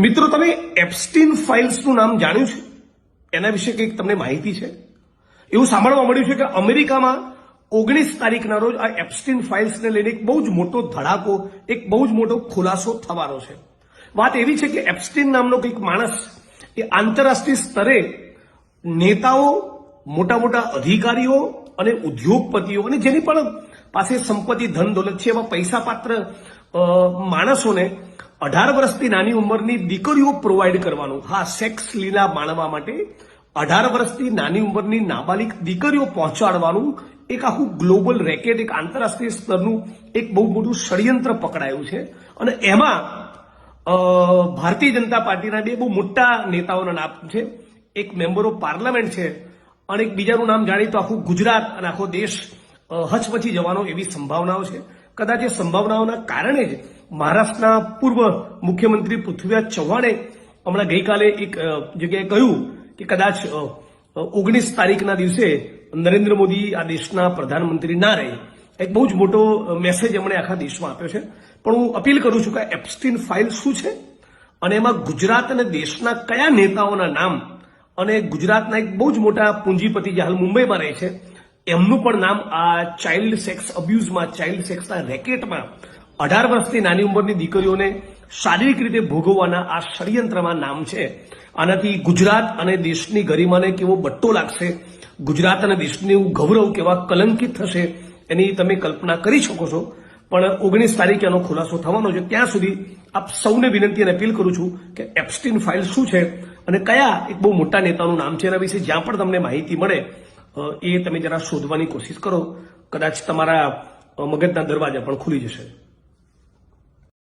મિત્રો, તમે એપ્સ્ટીન ફાઇલ્સનું નામ જાણ્યું છે? એના વિશે કંઈક તમને માહિતી છે? એવું સાંભળવા મળ્યું છે કે અમેરિકામાં 19 તારીખના રોજ આ એપ્સ્ટીન ફાઇલ્સને લઈને એક બહુ જ મોટો ધડાકો, એક બહુ જ મોટો ખુલાસો થવાનો છે. વાત એવી છે કે એપ્સ્ટીન નામનો કંઈક માણસ એ આંતરરાષ્ટ્રીય સ્તરે નેતાઓ, મોટા મોટા અધિકારીઓ અને ઉદ્યોગપતિઓ અને જેની પણ પાસે સંપત્તિ, ધન દોલત છે એવા પૈસાપાત્ર માણસોને 18 વર્ષથી નાની ઉંમરની દીકરીઓ પ્રોવાઈડ કરવાનું, હા, સેક્સ લીલા માણવા માટે 18 વર્ષથી નાની ઉંમરની નાબાલિગ દીકરીઓ પહોંચાડવાનું એક આખું ગ્લોબલ રેકેટ, એક આંતરરાષ્ટ્રીય સ્તરનું એક બહુ મોટું ષડયંત્ર પકડાયું છે. અને એમાં ભારતીય જનતા પાર્ટીના બે બહુ મોટા નેતાઓના નામ છે. એક મેમ્બર ઓફ પાર્લામેન્ટ છે અને એક બીજાનું નામ જાણી તો આખું ગુજરાત અને આખો દેશ હચમચી જવાનો એવી સંભાવનાઓ છે. કદાચ એ સંભાવનાઓના કારણે જ મહારાષ્ટ્રના પૂર્વ મુખ્યમંત્રી પૃથ્વીરાજ ચૌહાણે હમણાં ગઈકાલે એક જગ્યાએ કહ્યું કે કદાચ 19 તારીખના દિવસે નરેન્દ્ર મોદી આ દેશના પ્રધાનમંત્રી ના રહે. એક બહુ જ મોટો મેસેજ એમણે આખા દેશમાં આપ્યો છે. પણ હું અપીલ કરું છું કે એપ્સ્ટીન ફાઇલ શું છે અને એમાં ગુજરાત અને દેશના કયા નેતાઓના નામ અને ગુજરાતના એક બહુ જ મોટા પૂંજીપતિ જે હાલ મુંબઈમાં રહે છે એમનું પણ નામ આ ચાઇલ્ડ સેક્સ અબ્યુઝમાં, ચાઇલ્ડ સેક્સના રેકેટમાં 18 વર્ષથી નાની ઉંમરની દીકરીઓને શારીરિક રીતે ભોગવવાના આ ષડયંત્રમાં નામ છે. આનાથી ગુજરાત અને દેશની ગરિમાને કેવો બટ્ટો લાગશે, ગુજરાત અને દેશનું ગૌરવ કેવા કલંકિત થશે એની તમે કલ્પના કરી શકો છો. પણ 19 તારીખે એનો ખુલાસો થવાનો છે. ત્યાં સુધી આપ સૌને વિનંતી અને અપીલ કરું છું કે એપ્સ્ટીન ફાઇલ શું છે અને કયા એક બહુ મોટા નેતાનું નામ છે એના વિશે જ્યાં પણ તમને માહિતી મળે એ તમે જરા શોધવાની કોશિશ કરો. કદાચ તમારા મગજના દરવાજા પણ ખુલી જશે.